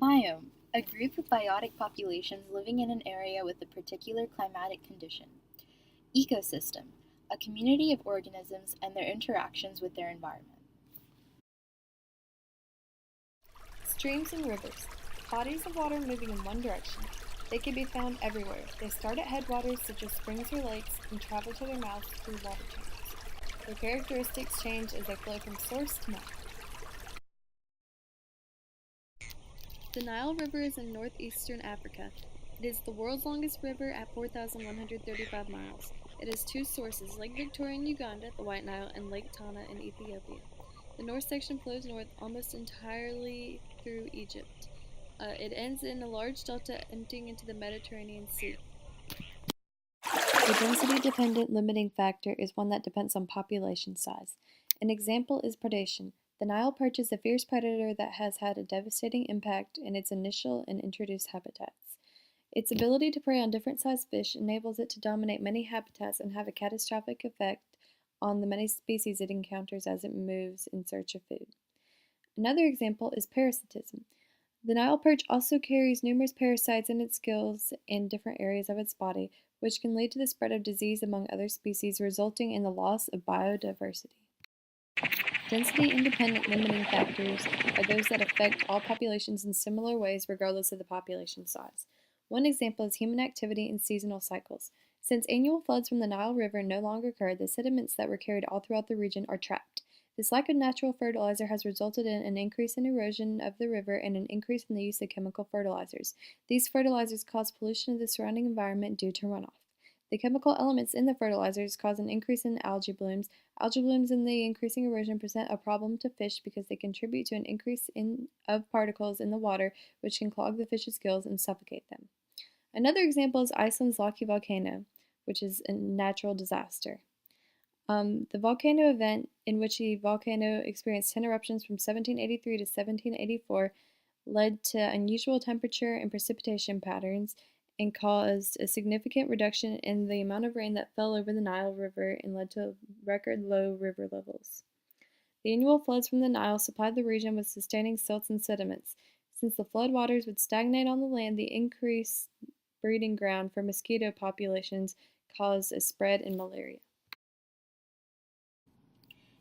Biome, a group of biotic populations living in an area with a particular climatic condition. Ecosystem, a community of organisms and their interactions with their environment. Streams and rivers, bodies of water moving in one direction. They can be found everywhere. They start at headwaters such as springs or lakes and travel to their mouths through water channels. Their characteristics change as they flow from source to mouth. The Nile River is in northeastern Africa. It is the world's longest river at 4,135 miles. It has two sources, Lake Victoria in Uganda, the White Nile, and Lake Tana in Ethiopia. The north section flows north almost entirely through Egypt. It ends in a large delta emptying into the Mediterranean Sea. The density-dependent limiting factor is one that depends on population size. An example is predation. The Nile perch is a fierce predator that has had a devastating impact in its initial and introduced habitats. Its ability to prey on different sized fish enables it to dominate many habitats and have a catastrophic effect on the many species it encounters as it moves in search of food. Another example is parasitism. The Nile perch also carries numerous parasites in its gills in different areas of its body, which can lead to the spread of disease among other species, resulting in the loss of biodiversity. Density-independent limiting factors are those that affect all populations in similar ways regardless of the population size. One example is human activity and seasonal cycles. Since annual floods from the Nile River no longer occur, the sediments that were carried all throughout the region are trapped. This lack of natural fertilizer has resulted in an increase in erosion of the river and an increase in the use of chemical fertilizers. These fertilizers cause pollution of the surrounding environment due to runoff. The chemical elements in the fertilizers cause an increase in algae blooms. Algae blooms and the increasing erosion present a problem to fish because they contribute to an increase of particles in the water, which can clog the fish's gills and suffocate them. Another example is Iceland's Loki volcano, which is a natural disaster. The volcano event, in which the volcano experienced 10 eruptions from 1783 to 1784, led to unusual temperature and precipitation patterns and caused a significant reduction in the amount of rain that fell over the Nile River and led to record low river levels. The annual floods from the Nile supplied the region with sustaining silts and sediments. Since the flood waters would stagnate on the land, the increased breeding ground for mosquito populations caused a spread in malaria.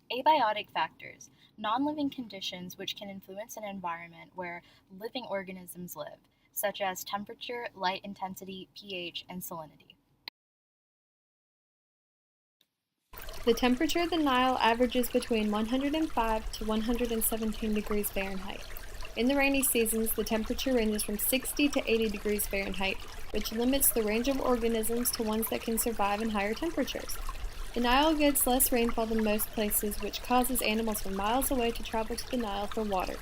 Abiotic factors, non-living conditions which can influence an environment where living organisms live, such as temperature, light intensity, pH, and salinity. The temperature of the Nile averages between 105 to 117 degrees Fahrenheit. In the rainy seasons, the temperature ranges from 60 to 80 degrees Fahrenheit, which limits the range of organisms to ones that can survive in higher temperatures. The Nile gets less rainfall than most places, which causes animals from miles away to travel to the Nile for water.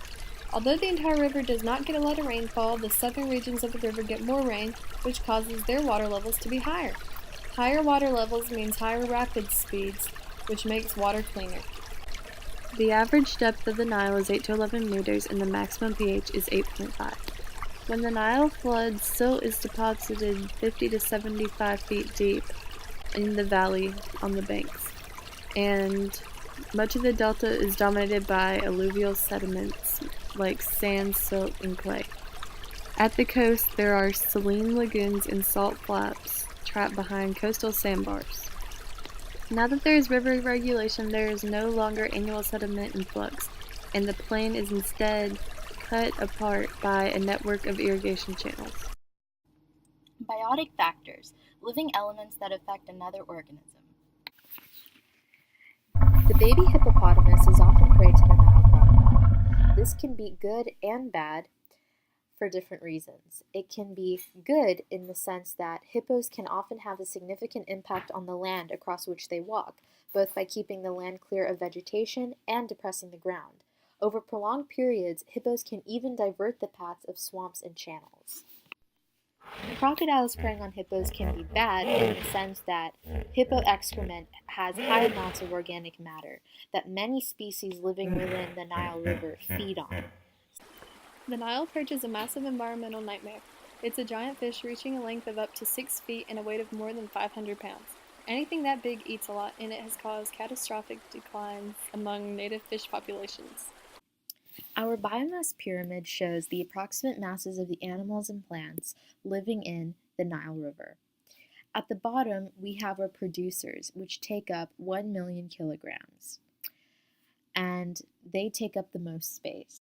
Although the entire river does not get a lot of rainfall, the southern regions of the river get more rain, which causes their water levels to be higher. Higher water levels means higher rapid speeds, which makes water cleaner. The average depth of the Nile is 8 to 11 meters and the maximum pH is 8.5. When the Nile floods, silt is deposited 50 to 75 feet deep in the valley on the banks, and much of the delta is dominated by alluvial sediments like sand, silt, and clay. At the coast, there are saline lagoons and salt flaps trapped behind coastal sandbars. Now that there is river regulation, there is no longer annual sediment influx, and the plain is instead cut apart by a network of irrigation channels. Biotic factors, living elements that affect another organism. The baby hippopotamus is often prey to the Nile crocodile. This can be good and bad for different reasons. It can be good in the sense that hippos can often have a significant impact on the land across which they walk, both by keeping the land clear of vegetation and depressing the ground. Over prolonged periods, hippos can even divert the paths of swamps and channels. Crocodiles preying on hippos can be bad in the sense that hippo excrement has high amounts of organic matter that many species living within the Nile River feed on. The Nile perch is a massive environmental nightmare. It's a giant fish reaching a length of up to 6 feet and a weight of more than 500 pounds. Anything that big eats a lot, and it has caused catastrophic declines among native fish populations. Our biomass pyramid shows the approximate masses of the animals and plants living in the Nile River. At the bottom, we have our producers, which take up 1 million kilograms, and they take up the most space.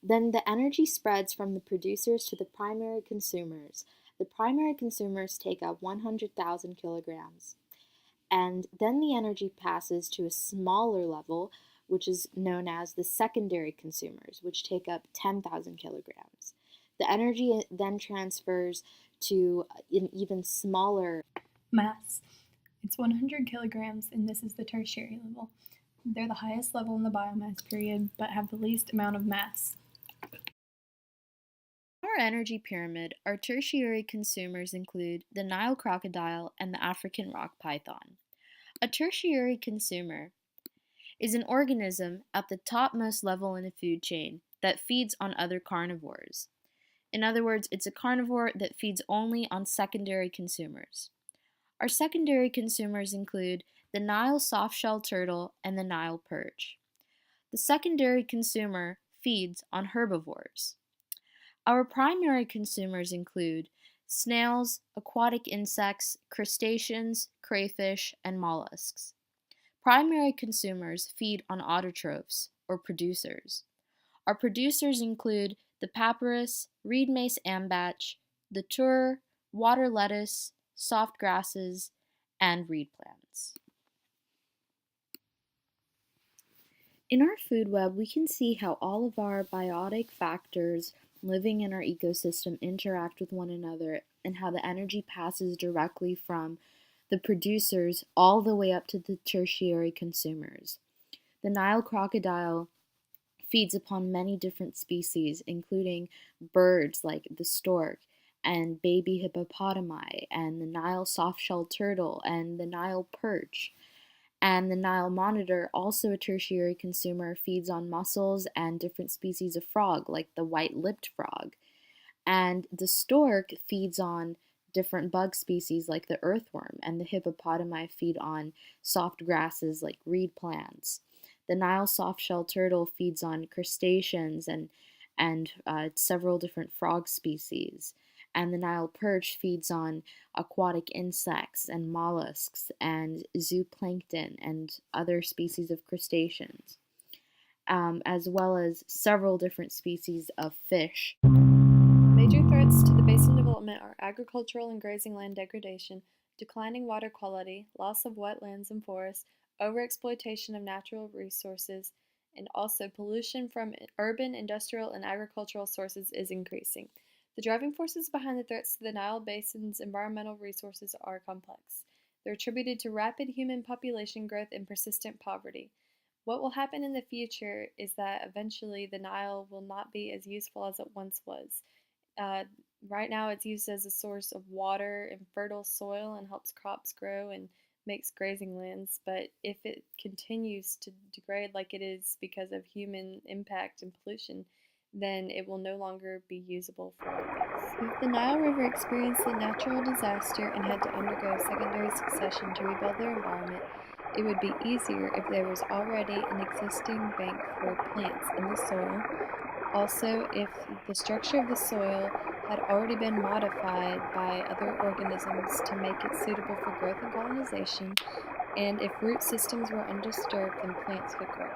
Then the energy spreads from the producers to the primary consumers. The primary consumers take up 100,000 kilograms. And then the energy passes to a smaller level, which is known as the secondary consumers, which take up 10,000 kilograms. The energy then transfers to an even smaller Mass. It's 100 kilograms, and this is the tertiary level. They're the highest level in the biomass period, but have the least amount of mass. Our energy pyramid, our tertiary consumers include the Nile crocodile and the African rock python. A tertiary consumer is an organism at the topmost level in a food chain that feeds on other carnivores. In other words, it's a carnivore that feeds only on secondary consumers. Our secondary consumers include the Nile softshell turtle and the Nile perch. The secondary consumer feeds on herbivores. Our primary consumers include snails, aquatic insects, crustaceans, crayfish, and mollusks. Primary consumers feed on autotrophs, or producers. Our producers include the papyrus, reed mace ambach, the tur, water lettuce, soft grasses, and reed plants. In our food web, we can see how all of our biotic factors living in our ecosystem interact with one another and how the energy passes directly from the producers all the way up to the tertiary consumers. The Nile crocodile feeds upon many different species, including birds like the stork and baby hippopotami, and the Nile softshell turtle and the Nile perch. And the Nile monitor, also a tertiary consumer, feeds on mussels and different species of frog, like the white-lipped frog. And the stork feeds on different bug species like the earthworm, and the hippopotami feed on soft grasses like reed plants. The Nile softshell turtle feeds on crustaceans and several different frog species. And the Nile perch feeds on aquatic insects and mollusks and zooplankton and other species of crustaceans, as well as several different species of fish. Major threats to the basin development are agricultural and grazing land degradation, declining water quality, loss of wetlands and forests, overexploitation of natural resources, and also pollution from urban, industrial, and agricultural sources is increasing. The driving forces behind the threats to the Nile Basin's environmental resources are complex. They're attributed to rapid human population growth and persistent poverty. What will happen in the future is that eventually the Nile will not be as useful as it once was. Right now it's used as a source of water and fertile soil and helps crops grow and makes grazing lands, but if it continues to degrade like it is because of human impact and pollution, then it will no longer be usable for this. If the Nile River experienced a natural disaster and had to undergo secondary succession to rebuild their environment, it would be easier if there was already an existing bank for plants in the soil. Also, if the structure of the soil had already been modified by other organisms to make it suitable for growth and colonization, and if root systems were undisturbed, then plants could grow.